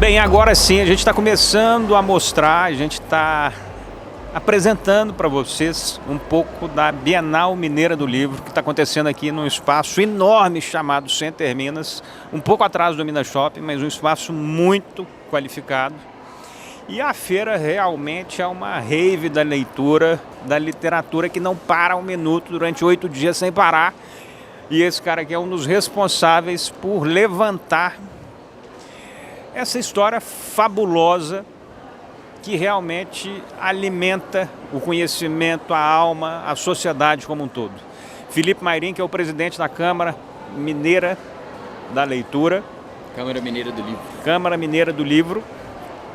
Bem, agora sim, a gente está começando a mostrar, a gente está apresentando para vocês um pouco da Bienal Mineira do Livro, que está acontecendo aqui num espaço enorme chamado Center Minas, um pouco atrás do Minas Shopping, mas um espaço muito qualificado. E a feira realmente é uma rave da leitura, da literatura que não para um minuto durante 8 dias sem parar. E esse cara aqui é um dos responsáveis por levantar essa história fabulosa que realmente alimenta o conhecimento, a alma, a sociedade como um todo. Felipe Mayrim, que é o presidente da Câmara Mineira da Leitura. Câmara Mineira do Livro. Câmara Mineira do Livro,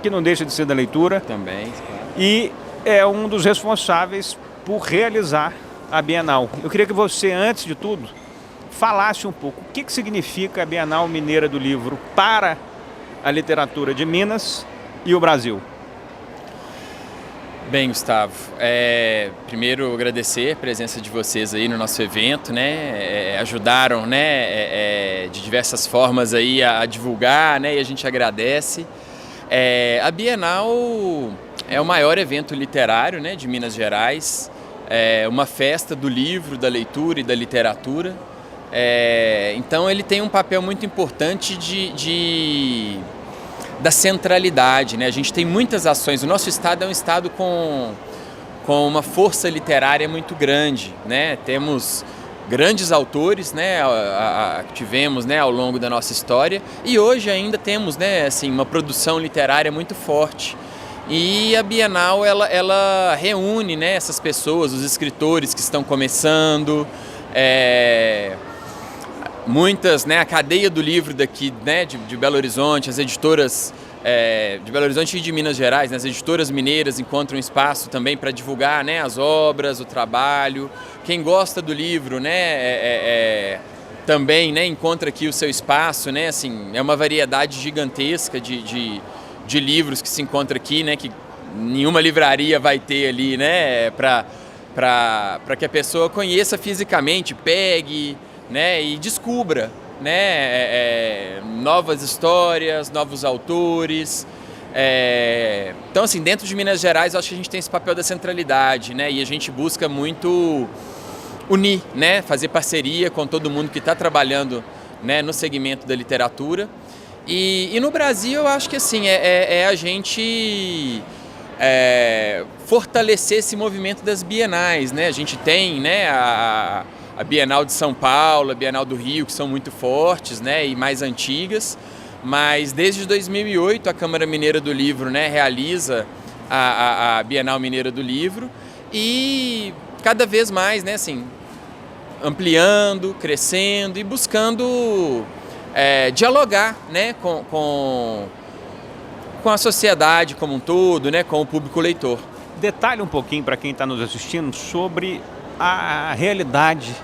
que não deixa de ser da leitura. Também, claro. E é um dos responsáveis por realizar a Bienal. Eu queria que você, antes de tudo, falasse um pouco o que significa a Bienal Mineira do Livro para a literatura de Minas e o Brasil. Bem, Gustavo, primeiro agradecer a presença de vocês aí no nosso evento, né? Ajudaram, né? De diversas formas aí a divulgar, né? E a gente agradece. A Bienal é o maior evento literário, né, de Minas Gerais, uma festa do livro, da leitura e da literatura. Então ele tem um papel muito importante da centralidade, né? A gente tem muitas ações. O nosso estado é um estado com uma força literária muito grande, né? Temos grandes autores, né? Tivemos, né, ao longo da nossa história, e hoje ainda temos, né, assim, uma produção literária muito forte. E a Bienal ela reúne, né, essas pessoas, os escritores que estão começando, muitas, né, a cadeia do livro daqui, né, de Belo Horizonte, as editoras de Belo Horizonte e de Minas Gerais, né, as editoras mineiras encontram espaço também para divulgar, né, as obras, o trabalho. Quem gosta do livro, né, também, né, encontra aqui o seu espaço, né, assim, é uma variedade gigantesca de livros que se encontra aqui, né, que nenhuma livraria vai ter ali, né, para que a pessoa conheça fisicamente, pegue, né, e descubra, né, novas histórias, novos autores. Então, assim, dentro de Minas Gerais, eu acho que a gente tem esse papel da centralidade, né, e a gente busca muito unir, né, fazer parceria com todo mundo que está trabalhando, né, no segmento da literatura. E no Brasil, eu acho que, assim, a gente fortalecer esse movimento das bienais, né. A gente tem, né, a Bienal de São Paulo, a Bienal do Rio, que são muito fortes, né, e mais antigas, mas desde 2008 a Câmara Mineira do Livro, né, realiza a Bienal Mineira do Livro, e cada vez mais, né, assim, ampliando, crescendo e buscando dialogar, né, com a sociedade como um todo, né, com o público leitor. Detalhe um pouquinho para quem está nos assistindo sobre a realidade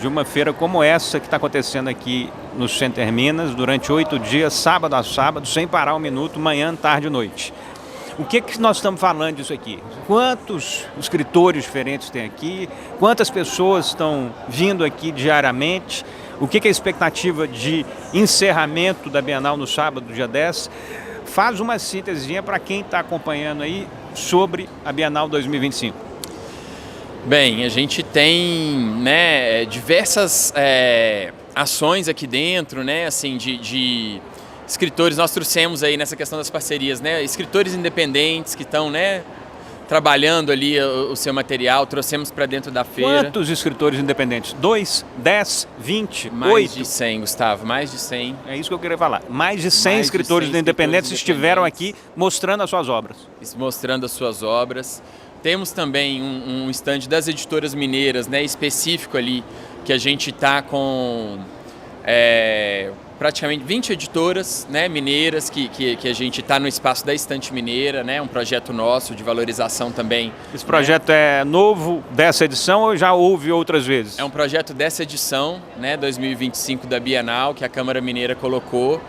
de uma feira como essa que está acontecendo aqui no Center Minas durante 8 dias, sábado a sábado, sem parar um minuto, manhã, tarde e noite. O que nós estamos falando disso aqui? Quantos escritores diferentes tem aqui? Quantas pessoas estão vindo aqui diariamente? O que é a expectativa de encerramento da Bienal no sábado, dia 10? Faz uma síntesezinha para quem está acompanhando aí sobre a Bienal 2025. Bem, a gente tem, né, diversas ações aqui dentro, né, assim, de escritores. Nós trouxemos aí nessa questão das parcerias, né, escritores independentes que estão, né, trabalhando ali o seu material, trouxemos para dentro da feira. Quantos escritores independentes? 2, 10, 20, 8? Mais de 100, Gustavo, mais de 100. É isso que eu queria falar. Mais de 100 escritores independentes estiveram aqui mostrando as suas obras. Mostrando as suas obras. Temos também um stand das editoras mineiras, né, específico ali, que a gente está com praticamente 20 editoras, né, mineiras, que a gente está no espaço da Estante Mineira, né, um projeto nosso de valorização também. Esse projeto é novo dessa edição ou já houve outras vezes? É um projeto dessa edição, né, 2025 da Bienal, que a Câmara Mineira colocou,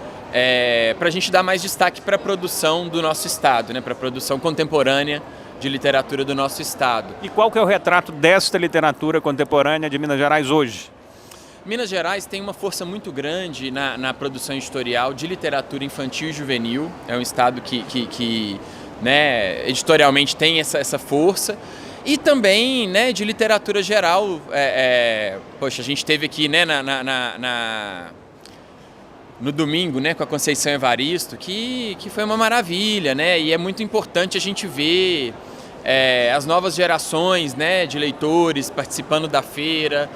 para a gente dar mais destaque para a produção do nosso estado, né, para a produção contemporânea de literatura do nosso estado. E qual que é o retrato desta literatura contemporânea de Minas Gerais hoje? Minas Gerais tem uma força muito grande na produção editorial de literatura infantil e juvenil. É um estado que né, editorialmente tem essa força. E também, né, de literatura geral. Poxa, a gente teve aqui, né, no domingo, né, com a Conceição Evaristo, que foi uma maravilha, né? E é muito importante a gente ver as novas gerações, né, de leitores participando da feira.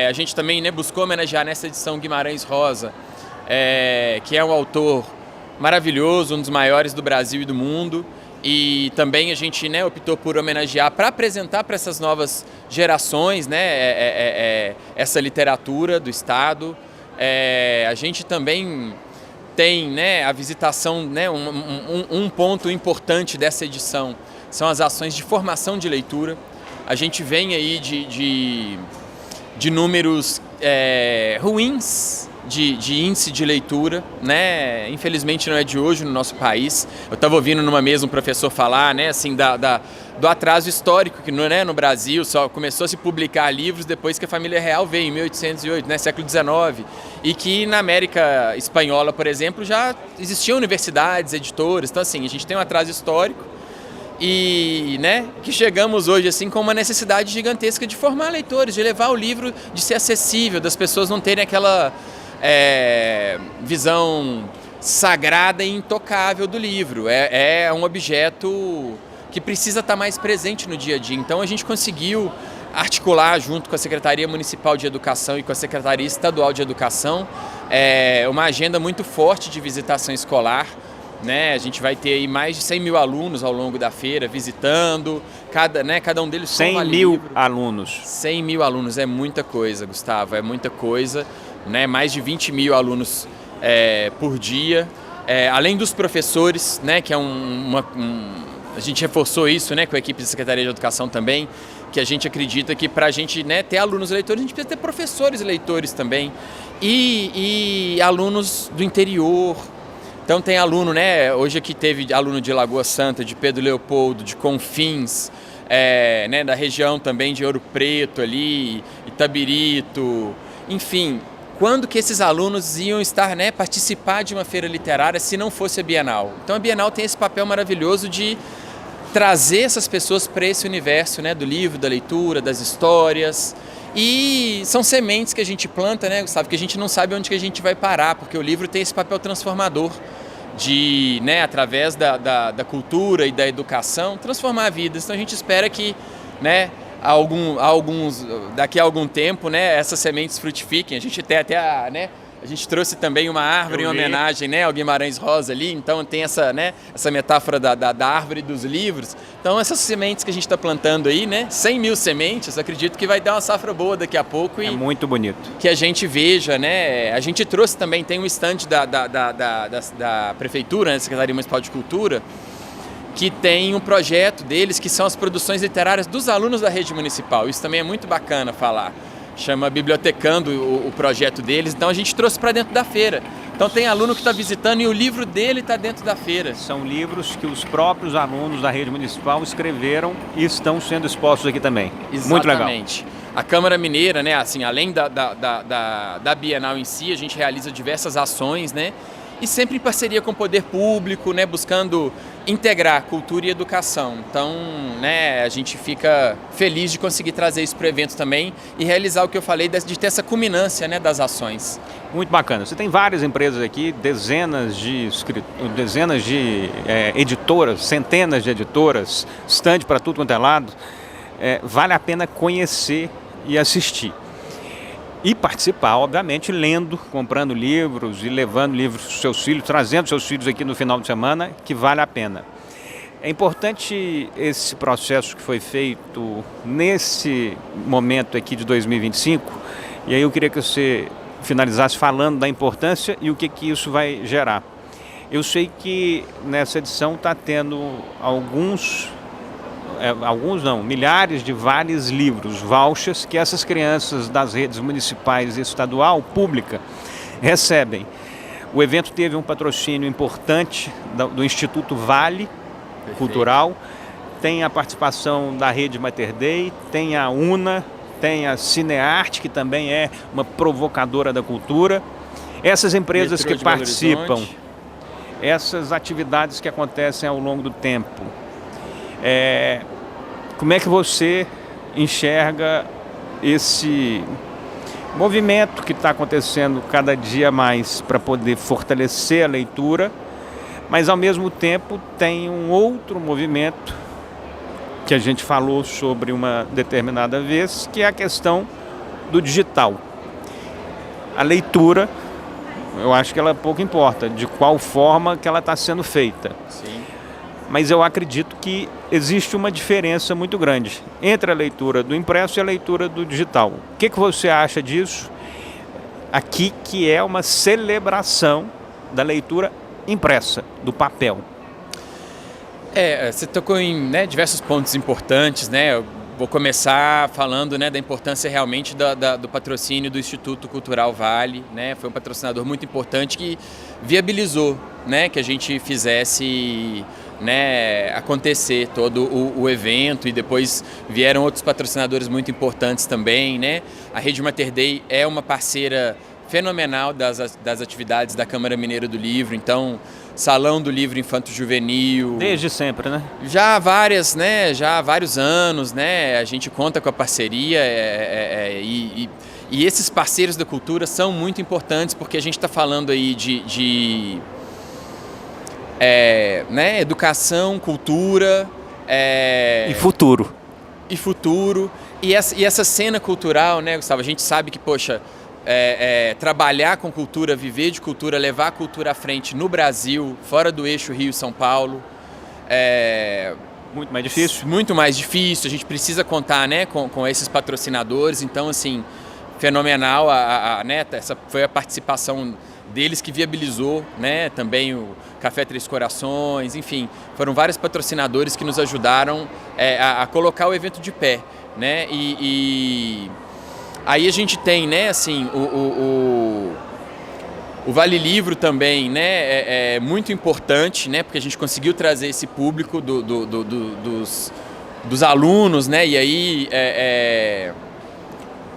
A gente também, né, buscou homenagear nessa edição Guimarães Rosa, que é um autor maravilhoso, um dos maiores do Brasil e do mundo. E também a gente, né, optou por homenagear para apresentar para essas novas gerações, né, essa literatura do Estado. A gente também tem, né, a visitação, né, um ponto importante dessa edição são as ações de formação de leitura. A gente vem aí de números ruins de índice de leitura, né? Infelizmente não é de hoje no nosso país. Eu estava ouvindo numa mesa um professor falar, né, assim, do atraso histórico que no Brasil só começou a se publicar livros depois que a família real veio, em 1808, né, século XIX, e que na América Espanhola, por exemplo, já existiam universidades, editoras. Então, assim, a gente tem um atraso histórico e, né, que chegamos hoje assim com uma necessidade gigantesca de formar leitores, de levar o livro, de ser acessível, das pessoas não terem aquela visão sagrada e intocável do livro. É um objeto que precisa estar mais presente no dia a dia. Então a gente conseguiu articular junto com a Secretaria Municipal de Educação e com a Secretaria Estadual de Educação uma agenda muito forte de visitação escolar. Né? A gente vai ter aí mais de 100 mil alunos ao longo da feira visitando, cada um deles 100 mil alunos. 100 mil alunos é muita coisa, Gustavo, é muita coisa, né? Mais de 20 mil alunos por dia, além dos professores, né? Que é a gente reforçou isso, né, com a equipe da Secretaria de Educação também, que a gente acredita que para a gente, né, ter alunos leitores, a gente precisa ter professores leitores também e alunos do interior. Então tem aluno, né? Hoje aqui teve aluno de Lagoa Santa, de Pedro Leopoldo, de Confins, né, da região também de Ouro Preto ali, Itabirito, enfim. Quando que esses alunos iam estar, né, participar de uma feira literária se não fosse a Bienal? Então a Bienal tem esse papel maravilhoso de trazer essas pessoas para esse universo, né, do livro, da leitura, das histórias. E são sementes que a gente planta, né, Gustavo, que a gente não sabe onde que a gente vai parar, porque o livro tem esse papel transformador de, né, através da cultura e da educação, transformar vidas. Então a gente espera que, né, daqui a algum tempo, né, essas sementes frutifiquem. A gente tem até a gente trouxe também uma árvore em homenagem, né, ao Guimarães Rosa ali, então tem essa, né, essa metáfora da árvore dos livros. Então essas sementes que a gente está plantando aí, né, 100 mil sementes, acredito que vai dar uma safra boa daqui a pouco. É muito bonito. Que a gente veja, né, a gente trouxe também, tem um estande da Prefeitura, né, Secretaria Municipal de Cultura, que tem um projeto deles, que são as produções literárias dos alunos da rede municipal. Isso também é muito bacana falar. Chama Bibliotecando o projeto deles, então a gente trouxe para dentro da feira. Então tem aluno que está visitando e o livro dele está dentro da feira. São livros que os próprios alunos da rede municipal escreveram e estão sendo expostos aqui também. Exatamente. Muito legal. A Câmara Mineira, né, assim, além da Bienal em si, a gente realiza diversas ações, né? E sempre em parceria com o poder público, né, buscando integrar cultura e educação. Então, né, a gente fica feliz de conseguir trazer isso para o evento também e realizar o que eu falei, de ter essa culminância, né, das ações. Muito bacana. Você tem várias empresas aqui, dezenas de editoras, centenas de editoras, stand para tudo quanto é lado. Vale a pena conhecer e assistir. E participar, obviamente, lendo, comprando livros e levando livros para os seus filhos, trazendo seus filhos aqui no final de semana, que vale a pena. É importante esse processo que foi feito nesse momento aqui de 2025, e aí eu queria que você finalizasse falando da importância e o que isso vai gerar. Eu sei que nessa edição está tendo milhares de vários livros, vouchers, que essas crianças das redes municipais e estadual, pública, recebem. O evento teve um patrocínio importante do Instituto Vale Cultural, tem a participação da Rede Mater Dei, tem a UNA, tem a Cinearte, que também é uma provocadora da cultura. Essas empresas Metrô que de Belo participam, Horizonte. essas atividades que acontecem ao longo do tempo, como é que você enxerga esse movimento que está acontecendo cada dia mais para poder fortalecer a leitura, mas ao mesmo tempo tem um outro movimento que a gente falou sobre uma determinada vez, que é a questão do digital. A leitura, eu acho que ela pouco importa de qual forma que ela está sendo feita. Sim. Mas eu acredito que existe uma diferença muito grande entre a leitura do impresso e a leitura do digital. O que você acha disso? Aqui que é uma celebração da leitura impressa, do papel. Você tocou em, né, diversos pontos importantes, né? Eu vou começar falando, né, da importância realmente do patrocínio do Instituto Cultural Vale, né? Foi um patrocinador muito importante que viabilizou, né, que a gente fizesse, né, acontecer todo o evento, e depois vieram outros patrocinadores muito importantes também, né? A Rede Mater Dei é uma parceira fenomenal das atividades da Câmara Mineira do Livro, então Salão do Livro Infanto-Juvenil. Desde sempre, né? Já há vários anos, né? A gente conta com a parceria e esses parceiros da cultura são muito importantes, porque a gente está falando aí de né, educação, cultura E futuro. e futuro. E essa cena cultural, né, Gustavo? A gente sabe que, poxa, trabalhar com cultura, viver de cultura, levar a cultura à frente no Brasil, fora do eixo Rio-São Paulo, Muito mais difícil. muito mais difícil. A gente precisa contar, né, com esses patrocinadores. Então, assim, fenomenal. Né, essa foi a participação deles que viabilizou, né, também o Café Três Corações, enfim, foram vários patrocinadores que nos ajudaram a colocar o evento de pé, né? Aí a gente tem, né, assim, o Vale Livro também, né, é muito importante, né, porque a gente conseguiu trazer esse público dos alunos, né, e aí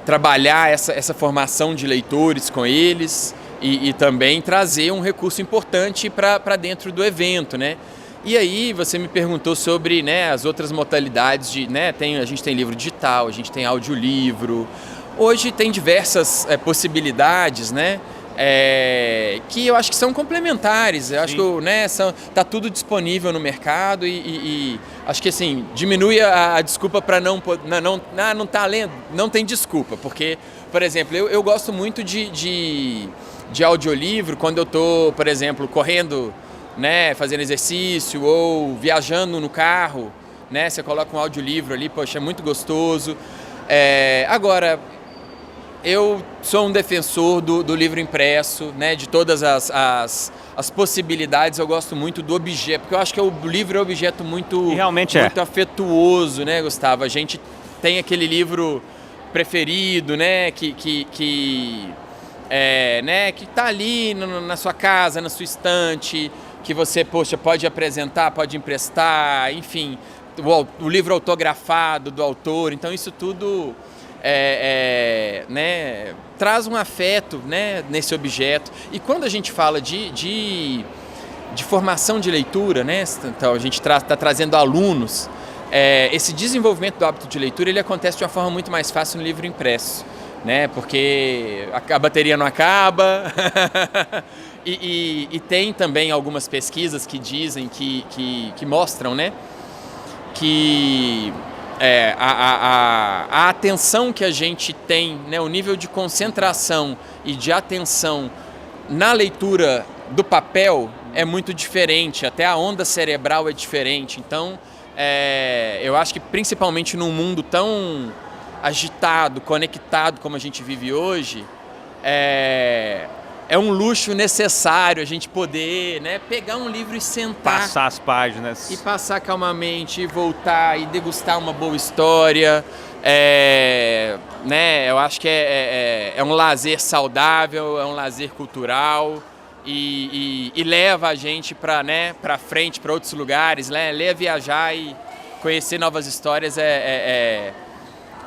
trabalhar essa formação de leitores com eles e também trazer um recurso importante para dentro do evento, né. E aí você me perguntou sobre, né, as outras modalidades né, a gente tem livro digital, a gente tem audiolivro. Hoje tem diversas possibilidades, né, que eu acho que são complementares. Eu acho que, né, tá tudo disponível no mercado e acho que, assim, diminui a desculpa para não tá lendo, não tem desculpa, porque, por exemplo, eu gosto muito de audiolivro quando eu tô, por exemplo, correndo, né, fazendo exercício ou viajando no carro, né, você coloca um audiolivro ali, poxa, é muito gostoso. Agora, eu sou um defensor do livro impresso, né, de todas as possibilidades. Eu gosto muito do objeto, porque eu acho que o livro é um objeto muito afetuoso, né, Gustavo? A gente tem aquele livro preferido, né, né, que tá ali na sua casa, na sua estante, que você, poxa, pode apresentar, pode emprestar, enfim, o livro autografado do autor. Então isso tudo né, traz um afeto, né, nesse objeto. E quando a gente fala de formação de leitura, né, então a gente está trazendo alunos, esse desenvolvimento do hábito de leitura, ele acontece de uma forma muito mais fácil no livro impresso, né, porque a bateria não acaba. E tem também algumas pesquisas que dizem, que mostram, né, que a atenção que a gente tem, né, o nível de concentração e de atenção na leitura do papel é muito diferente, até a onda cerebral é diferente. Então, eu acho que principalmente num mundo tão agitado, conectado como a gente vive hoje, é um luxo necessário a gente poder, né, pegar um livro e sentar. Passar as páginas. E passar calmamente, e voltar, e degustar uma boa história. Né, eu acho que é um lazer saudável, é um lazer cultural e leva a gente para, né, frente, para outros lugares, né, viajar e conhecer novas histórias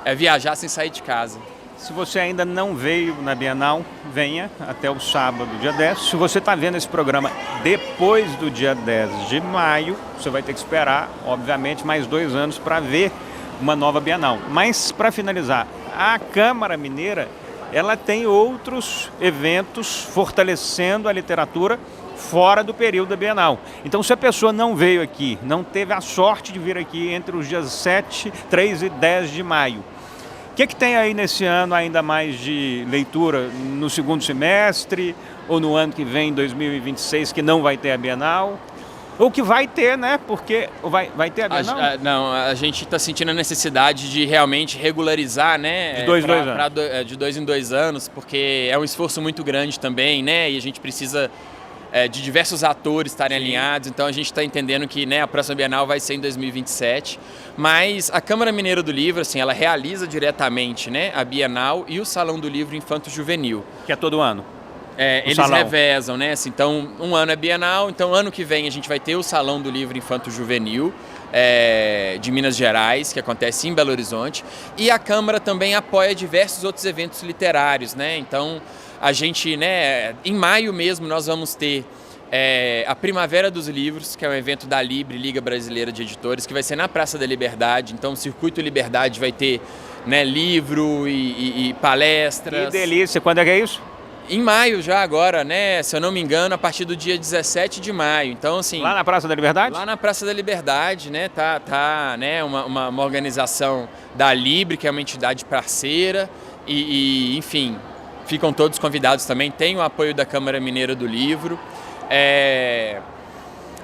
é viajar sem sair de casa. Se você ainda não veio na Bienal, venha até o sábado, dia 10. Se você está vendo esse programa depois do dia 10 de maio, você vai ter que esperar, obviamente, mais 2 anos para ver uma nova Bienal. Mas, para finalizar, a Câmara Mineira, ela tem outros eventos fortalecendo a literatura fora do período da Bienal. Então, se a pessoa não veio aqui, não teve a sorte de vir aqui entre os dias 7, 3 e 10 de maio, o que tem aí nesse ano ainda mais de leitura no segundo semestre ou no ano que vem, 2026, que não vai ter a Bienal? Ou que vai ter, né? Porque vai ter a Bienal? Não, a gente está sentindo a necessidade de realmente regularizar, né? De 2 em 2 anos. De 2 em 2 anos, porque é um esforço muito grande também, né? E a gente precisa de diversos atores estarem alinhados, então a gente está entendendo que, né, a próxima Bienal vai ser em 2027, mas a Câmara Mineira do Livro, assim, ela realiza diretamente, né, a Bienal e o Salão do Livro Infanto-Juvenil. Que é todo ano. Eles salão revezam, né? Assim, então, um ano é Bienal, então ano que vem a gente vai ter o Salão do Livro Infanto-Juvenil de Minas Gerais, que acontece em Belo Horizonte, e a Câmara também apoia diversos outros eventos literários, né? Então, a gente, né, em maio mesmo nós vamos ter a Primavera dos Livros, que é um evento da Libre, Liga Brasileira de Editores, que vai ser na Praça da Liberdade. Então o Circuito Liberdade vai ter, né, livro e palestras. Que delícia! Quando é que é isso? Em maio já agora, né, se eu não me engano, a partir do dia 17 de maio. Então, assim... Lá na Praça da Liberdade? Lá na Praça da Liberdade, né, tá né, uma organização da Libre, que é uma entidade parceira, enfim... Ficam todos convidados também, tem o apoio da Câmara Mineira do Livro.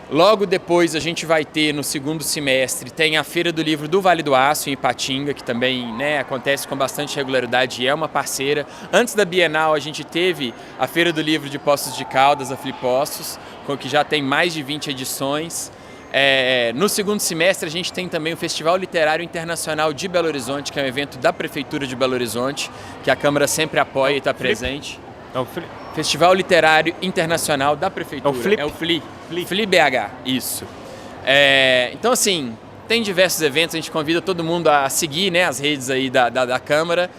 Logo depois a gente vai ter, no segundo semestre, tem a Feira do Livro do Vale do Aço, em Ipatinga, que também, né, acontece com bastante regularidade e é uma parceira. Antes da Bienal a gente teve a Feira do Livro de Poços de Caldas, a Flipostos, que já tem mais de 20 edições. No segundo semestre a gente tem também o Festival Literário Internacional de Belo Horizonte, que é um evento da Prefeitura de Belo Horizonte, que a Câmara sempre apoia e está presente. É o Flip. Festival Literário Internacional da Prefeitura. É o Flip? É o Fli. Fli BH, isso. Então, assim, tem diversos eventos, a gente convida todo mundo a seguir, né, as redes aí da Câmara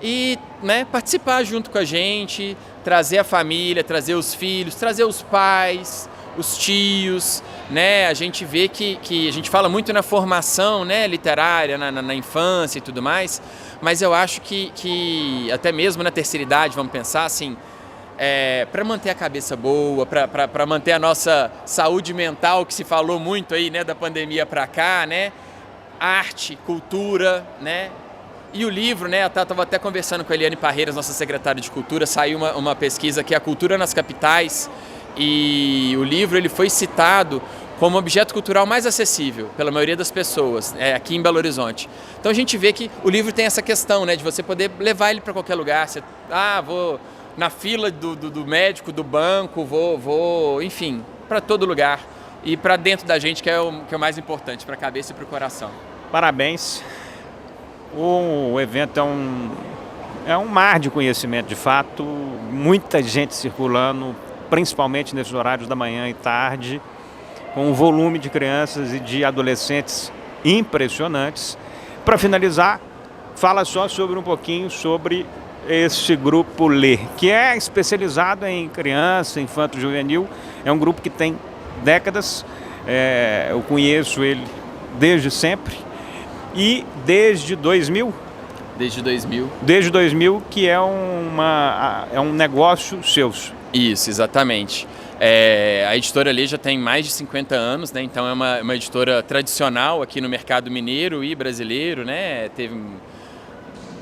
e, né, participar junto com a gente, trazer a família, trazer os filhos, trazer os pais, os tios, né? A gente vê que a gente fala muito na formação, né, literária, na infância e tudo mais, mas eu acho que até mesmo na terceira idade, vamos pensar assim, para manter a cabeça boa, para manter a nossa saúde mental, que se falou muito aí, né, da pandemia para cá, né? Arte, cultura, né? E o livro, né, eu estava até conversando com a Eliane Parreiras, nossa secretária de Cultura, saiu uma pesquisa que é a Cultura nas Capitais, e o livro ele foi citado como objeto cultural mais acessível pela maioria das pessoas aqui em Belo Horizonte. Então a gente vê que o livro tem essa questão, né, de você poder levar ele para qualquer lugar. Você, vou na fila do médico, do banco, vou enfim, para todo lugar. E para dentro da gente, que é o mais importante, para a cabeça e para o coração. Parabéns. O evento é um mar de conhecimento, de fato. Muita gente circulando, principalmente nesses horários da manhã e tarde, com um volume de crianças e de adolescentes impressionantes. Para finalizar, fala só sobre um pouquinho sobre esse grupo Lê, que é especializado em criança, infanto juvenil. É um grupo que tem décadas, eu conheço ele desde sempre e desde 2000. Desde 2000. Desde 2000, que é um negócio seu. Isso, exatamente. A editora Lê já tem mais de 50 anos, né? Então é uma editora tradicional aqui no mercado mineiro e brasileiro, né? Teve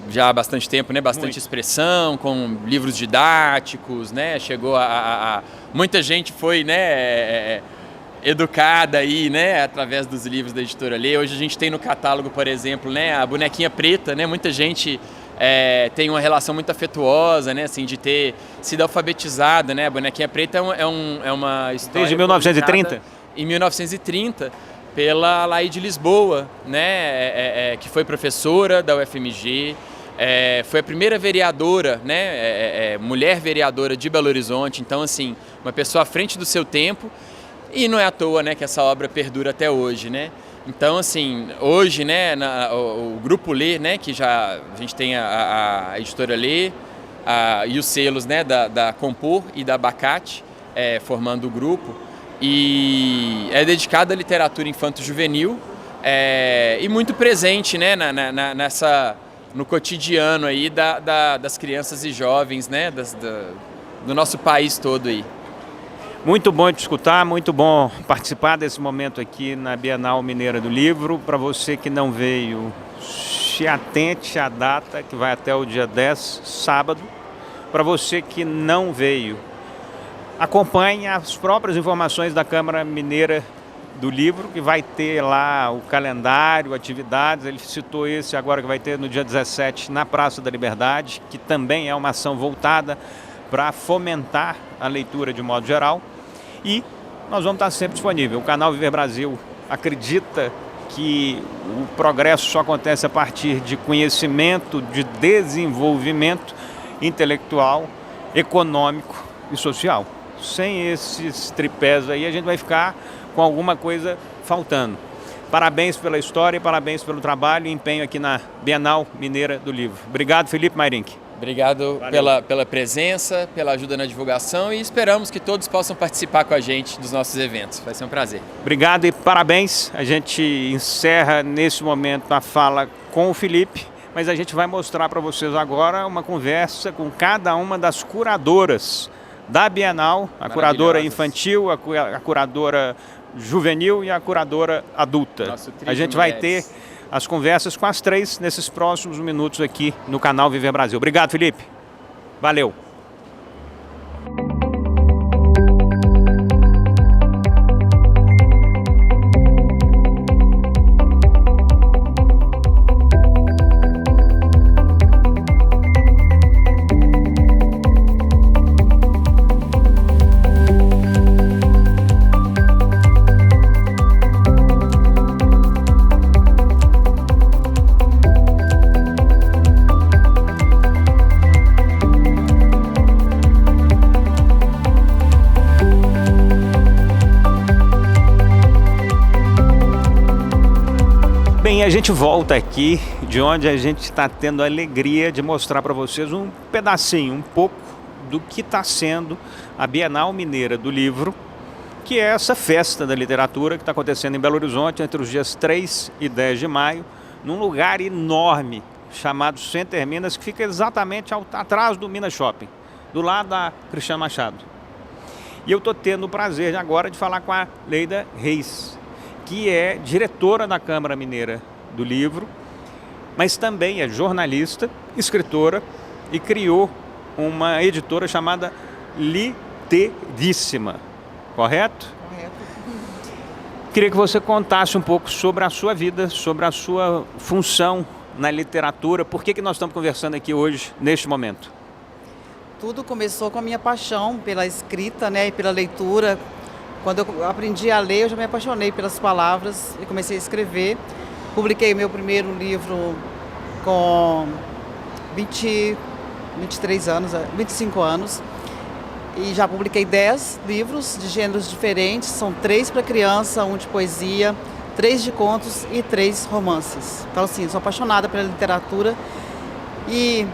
já há bastante tempo, né? Bastante expressão, com livros didáticos, né? Chegou muita gente foi, né? Educada aí, né? Através dos livros da editora Lê. Hoje a gente tem no catálogo, por exemplo, né? A Bonequinha Preta, né? Muita gente tem uma relação muito afetuosa, né? Assim, de ter sido alfabetizada, né? A Bonequinha Preta é uma história... Desde 1930? Em 1930, pela Laide Lisboa, né? Que foi professora da UFMG, foi a primeira vereadora, né? Mulher vereadora de Belo Horizonte. Então, assim, uma pessoa à frente do seu tempo. E não é à toa, né, que essa obra perdura até hoje, né? Então, assim, hoje, né, o Grupo Lê, né, que já a gente tem a editora Lê e os selos, né, da Compor e da Abacate, formando o grupo, e é dedicado à literatura infanto-juvenil e muito presente, né, no cotidiano aí das crianças e jovens, né, do nosso país todo aí. Muito bom te escutar, muito bom participar desse momento aqui na Bienal Mineira do Livro. Para você que não veio, se atente à data, que vai até o dia 10, sábado. Para você que não veio, acompanhe as próprias informações da Câmara Mineira do Livro, que vai ter lá o calendário, atividades. Ele citou esse agora que vai ter no dia 17 na Praça da Liberdade, que também é uma ação voltada para fomentar a leitura de modo geral. E nós vamos estar sempre disponível. O canal Viver Brasil acredita que o progresso só acontece a partir de conhecimento, de desenvolvimento intelectual, econômico e social. Sem esses tripés aí, a gente vai ficar com alguma coisa faltando. Parabéns pela história, parabéns pelo trabalho e empenho aqui na Bienal Mineira do Livro. Obrigado, Felipe Mairink. Obrigado pela presença, pela ajuda na divulgação e esperamos que todos possam participar com a gente dos nossos eventos. Vai ser um prazer. Obrigado e parabéns. A gente encerra nesse momento a fala com o Felipe, mas a gente vai mostrar para vocês agora uma conversa com cada uma das curadoras da Bienal, a curadora infantil, a curadora juvenil e a curadora adulta. A gente vai ter as conversas com as três nesses próximos minutos aqui no canal Viver Brasil. Obrigado, Felipe. Valeu. Bem, a gente volta aqui de onde a gente está tendo a alegria de mostrar para vocês um pedacinho, um pouco do que está sendo a Bienal Mineira do Livro, que é essa festa da literatura que está acontecendo em Belo Horizonte entre os dias 3 e 10 de maio, num lugar enorme chamado Center Minas, que fica exatamente atrás do Minas Shopping, do lado da Cristiano Machado. E eu estou tendo o prazer agora de falar com a Leida Reis, que é diretora da Câmara Mineira do Livro, mas também é jornalista, escritora e criou uma editora chamada Literíssima, correto? Correto. Queria que você contasse um pouco sobre a sua vida, sobre a sua função na literatura. Por que nós estamos conversando aqui hoje, neste momento? Tudo começou com a minha paixão pela escrita, né, e pela leitura. Quando eu aprendi a ler, eu já me apaixonei pelas palavras e comecei a escrever. Publiquei meu primeiro livro com 23 anos, 25 anos. E já publiquei 10 livros de gêneros diferentes. São 3 para criança, 1 de poesia, 3 de contos e 3 romances. Então, assim, sou apaixonada pela literatura. E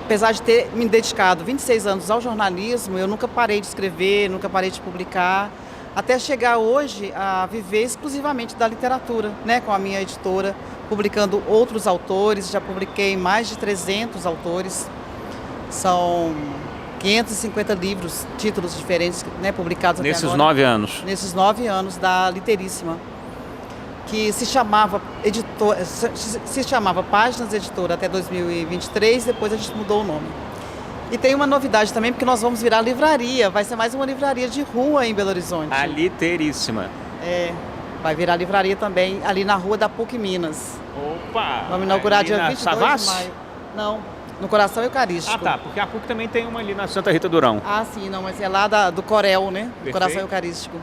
apesar de ter me dedicado 26 anos ao jornalismo, eu nunca parei de escrever, nunca parei de publicar, até chegar hoje a viver exclusivamente da literatura, né, com a minha editora, publicando outros autores. Já publiquei mais de 300 autores, são 550 livros, títulos diferentes, né, publicados até agora. Nesses 9 anos? Nesses 9 anos da Literíssima, que se chamava Páginas Editora até 2023, depois a gente mudou o nome. E tem uma novidade também, porque nós vamos virar livraria, vai ser mais uma livraria de rua em Belo Horizonte. A Literíssima. É, vai virar livraria também ali na rua da PUC Minas. Opa! Vamos inaugurar dia 22 Savassi? de maio. Não, no Coração Eucarístico. Ah, tá, porque a PUC também tem uma ali na Santa Rita Durão. Ah, sim, não, mas é lá do Corel, né? Do Perfeito. Coração Eucarístico.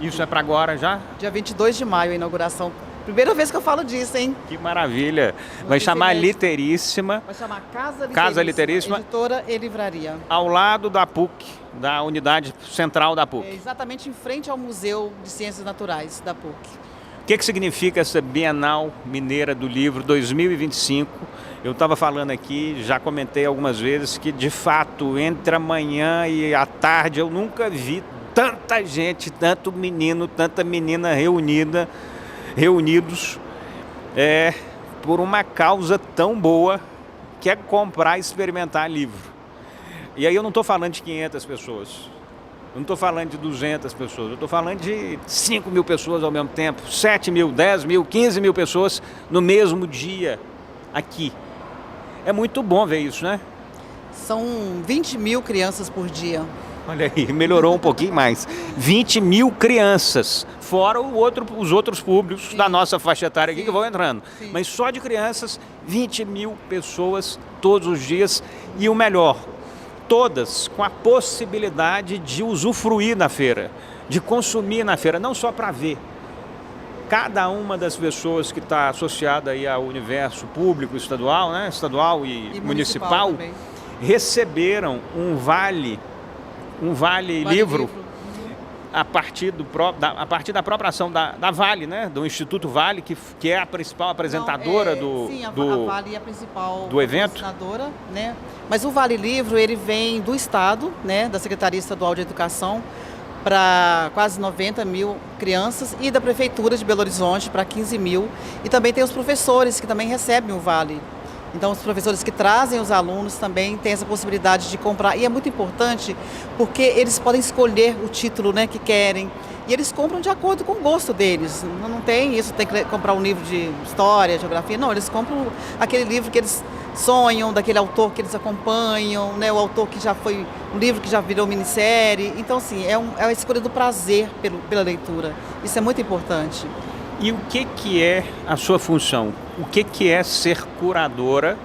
Isso é para agora já? Dia 22 de maio a inauguração. Primeira vez que eu falo disso, hein? Que maravilha. Vai chamar Literíssima. Vai chamar Casa Casa Literíssima. Editora e livraria. Ao lado da PUC, da unidade central da PUC. É exatamente em frente ao Museu de Ciências Naturais da PUC. que significa essa Bienal Mineira do Livro 2025? Eu estava falando aqui, já comentei algumas vezes, que de fato, entre a manhã e a tarde, eu nunca vi tanta gente, tanto menino, tanta menina reunidos por uma causa tão boa, que é comprar e experimentar livro. E aí eu não estou falando de 500 pessoas, eu não estou falando de 200 pessoas, eu estou falando de 5 mil pessoas ao mesmo tempo, 7 mil, 10 mil, 15 mil pessoas no mesmo dia aqui. É muito bom ver isso, né? São 20 mil crianças por dia. Olha aí, melhorou um pouquinho mais. 20 mil crianças, fora os outros públicos Sim. da nossa faixa etária aqui Sim. que vão entrando. Sim. Mas só de crianças, 20 mil pessoas todos os dias. E o melhor, todas com a possibilidade de usufruir na feira, de consumir na feira, não só para ver. Cada uma das pessoas que está associada aí ao universo público estadual, né, estadual e municipal receberam um vale livro a partir da própria ação da Vale, né, do Instituto Vale, que é a principal apresentadora a Vale é a principal do evento, né? Mas o Vale Livro ele vem do Estado, né, da Secretaria Estadual de Educação, para quase 90 mil crianças, e da Prefeitura de Belo Horizonte para 15 mil. E também tem os professores que também recebem o Vale. Então, os professores que trazem os alunos também têm essa possibilidade de comprar. E é muito importante porque eles podem escolher o título, né, que querem. E eles compram de acordo com o gosto deles. Não tem isso, tem que comprar um livro de história, geografia. Não, eles compram aquele livro que eles sonham, daquele autor que eles acompanham, né, o autor que já foi um livro que já virou minissérie. Então, assim, é a escolha do prazer pela leitura. Isso é muito importante. E o que é a sua função? O que é ser curadora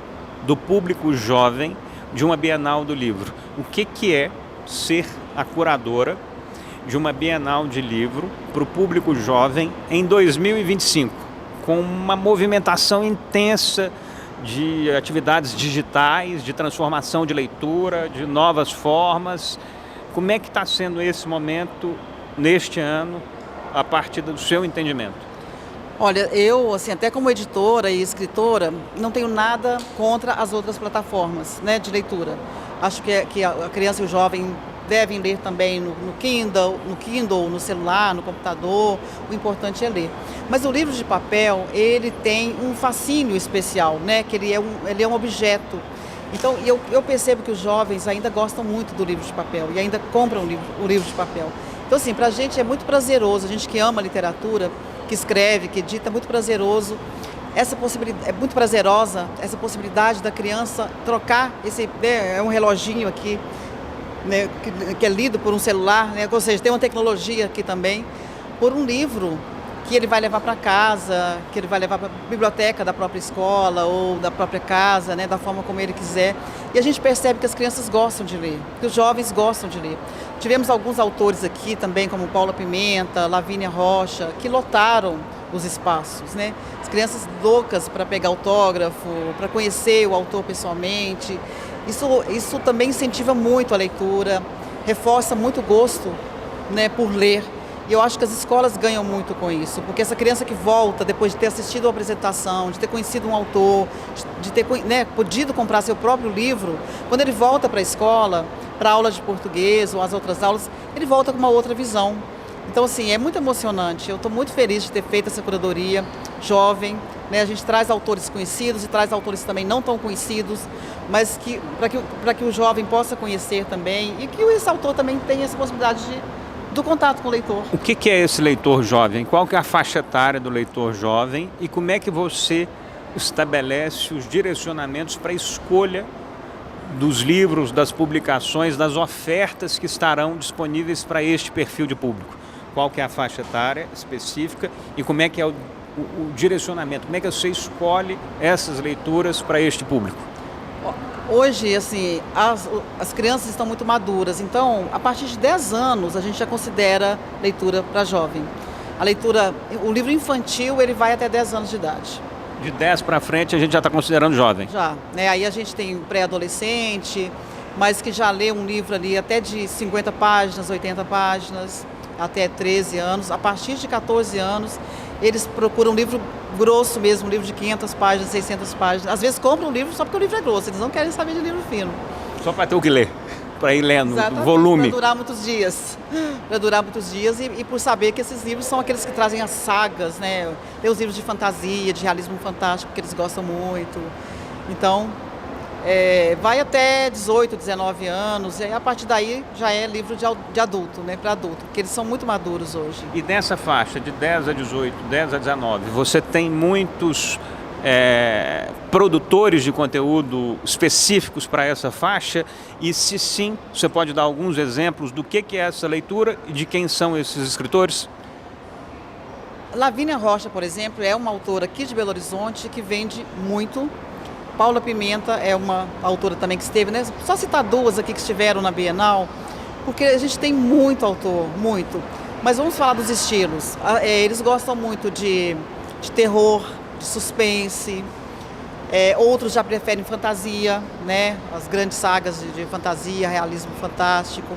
do público jovem de uma Bienal do Livro? O que é ser a curadora de uma Bienal de Livro para o público jovem em 2025, com uma movimentação intensa de atividades digitais, de transformação de leitura, de novas formas? Como é que está sendo esse momento, neste ano, a partir do seu entendimento? Olha, eu, assim, até como editora e escritora, não tenho nada contra as outras plataformas, né, de leitura. Acho que a criança e o jovem devem ler também no Kindle, no celular, no computador. O importante é ler. Mas o livro de papel, ele tem um fascínio especial, né, que ele é um objeto. Então, eu percebo que os jovens ainda gostam muito do livro de papel e ainda compram o livro de papel. Então, assim, para a gente é muito prazeroso, a gente que ama literatura, que escreve, que edita, é muito prazeroso. É muito prazerosa essa possibilidade da criança trocar é um reloginho aqui, né, que é lido por um celular, né, ou seja, tem uma tecnologia aqui também, por um livro que ele vai levar para casa, que ele vai levar para a biblioteca da própria escola ou da própria casa, né, da forma como ele quiser. E a gente percebe que as crianças gostam de ler, que os jovens gostam de ler. Tivemos alguns autores aqui também, como Paula Pimenta, Lavínia Rocha, que lotaram os espaços, né? As crianças loucas para pegar autógrafo, para conhecer o autor pessoalmente. Isso também incentiva muito a leitura, reforça muito o gosto, né, por ler. E eu acho que as escolas ganham muito com isso, porque essa criança que volta depois de ter assistido uma apresentação, de ter conhecido um autor, de ter, né, podido comprar seu próprio livro, quando ele volta para a escola, para a aula de português ou as outras aulas, ele volta com uma outra visão. Então, assim, é muito emocionante. Eu estou muito feliz de ter feito essa curadoria jovem, né? A gente traz autores conhecidos e traz autores também não tão conhecidos, mas para que o jovem possa conhecer também e que esse autor também tenha essa possibilidade do contato com o leitor. O que é esse leitor jovem? Qual que é a faixa etária do leitor jovem? E como é que você estabelece os direcionamentos para a escolha dos livros, das publicações, das ofertas que estarão disponíveis para este perfil de público? Qual que é a faixa etária específica e como é que é o direcionamento? Como é que você escolhe essas leituras para este público? Hoje, assim, as crianças estão muito maduras, então, a partir de 10 anos, a gente já considera leitura para jovem. O livro infantil, ele vai até 10 anos de idade. De 10 para frente, a gente já está considerando jovem? Já, né? Aí a gente tem pré-adolescente, mas que já lê um livro ali até de 50 páginas, 80 páginas. até 13 anos. A partir de 14 anos, eles procuram um livro grosso mesmo, um livro de 500 páginas, 600 páginas. Às vezes compram um livro só porque o livro é grosso, eles não querem saber de livro fino. Só para ter o que ler, para ir lendo, Exatamente, volume. Para durar muitos dias. Para durar muitos dias e por saber que esses livros são aqueles que trazem as sagas, né? Tem os livros de fantasia, de realismo fantástico, que eles gostam muito. Então, vai até 18, 19 anos, e aí, a partir daí já é livro de adulto, né? Para adulto, porque eles são muito maduros hoje. E nessa faixa de 10 a 18, 10 a 19, você tem muitos produtores de conteúdo específicos para essa faixa? E se sim, você pode dar alguns exemplos do que é essa leitura e de quem são esses escritores? Lavínia Rocha, por exemplo, é uma autora aqui de Belo Horizonte que vende muito. Paula Pimenta é uma autora também que esteve, né? Só citar duas aqui que estiveram na Bienal, porque a gente tem muito autor, muito. Mas vamos falar dos estilos. Eles gostam muito de terror, de suspense. Outros já preferem fantasia, né? As grandes sagas de fantasia, realismo fantástico.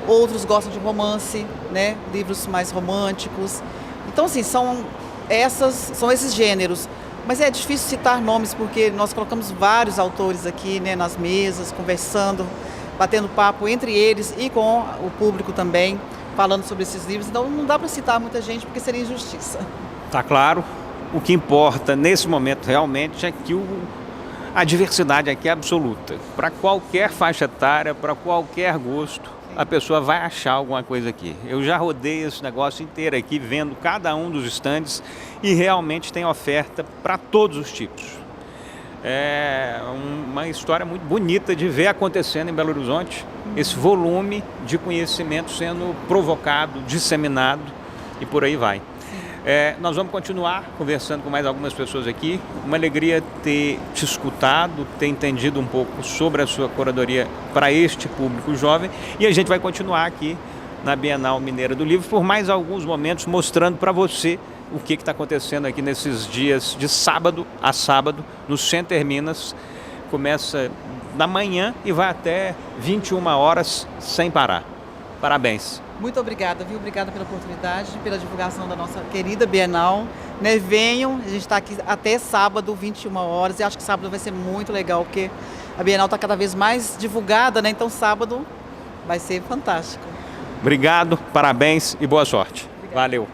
Outros gostam de romance, né? Livros mais românticos. Então, assim, são esses gêneros. Mas é difícil citar nomes porque nós colocamos vários autores aqui, né, nas mesas, conversando, batendo papo entre eles e com o público também, falando sobre esses livros. Então não dá para citar muita gente porque seria injustiça. Tá claro. O que importa nesse momento realmente é que a diversidade aqui é absoluta. Para qualquer faixa etária, para qualquer gosto, a pessoa vai achar alguma coisa aqui. Eu já rodei esse negócio inteiro aqui, vendo cada um dos estandes e realmente tem oferta para todos os tipos. É uma história muito bonita de ver acontecendo em Belo Horizonte, esse volume de conhecimento sendo provocado, disseminado e por aí vai. Nós vamos continuar conversando com mais algumas pessoas aqui. Uma alegria ter te escutado, ter entendido um pouco sobre a sua curadoria para este público jovem. E a gente vai continuar aqui na Bienal Mineira do Livro por mais alguns momentos, mostrando para você o que está acontecendo aqui nesses dias de sábado a sábado, no Center Minas. Começa da manhã e vai até 21 horas sem parar. Parabéns. Muito obrigada, viu? Obrigada pela oportunidade, pela divulgação da nossa querida Bienal. Né? Venham, a gente está aqui até sábado, 21 horas, e acho que sábado vai ser muito legal, porque a Bienal está cada vez mais divulgada, né? Então sábado vai ser fantástico. Obrigado, parabéns e boa sorte. Obrigada. Valeu.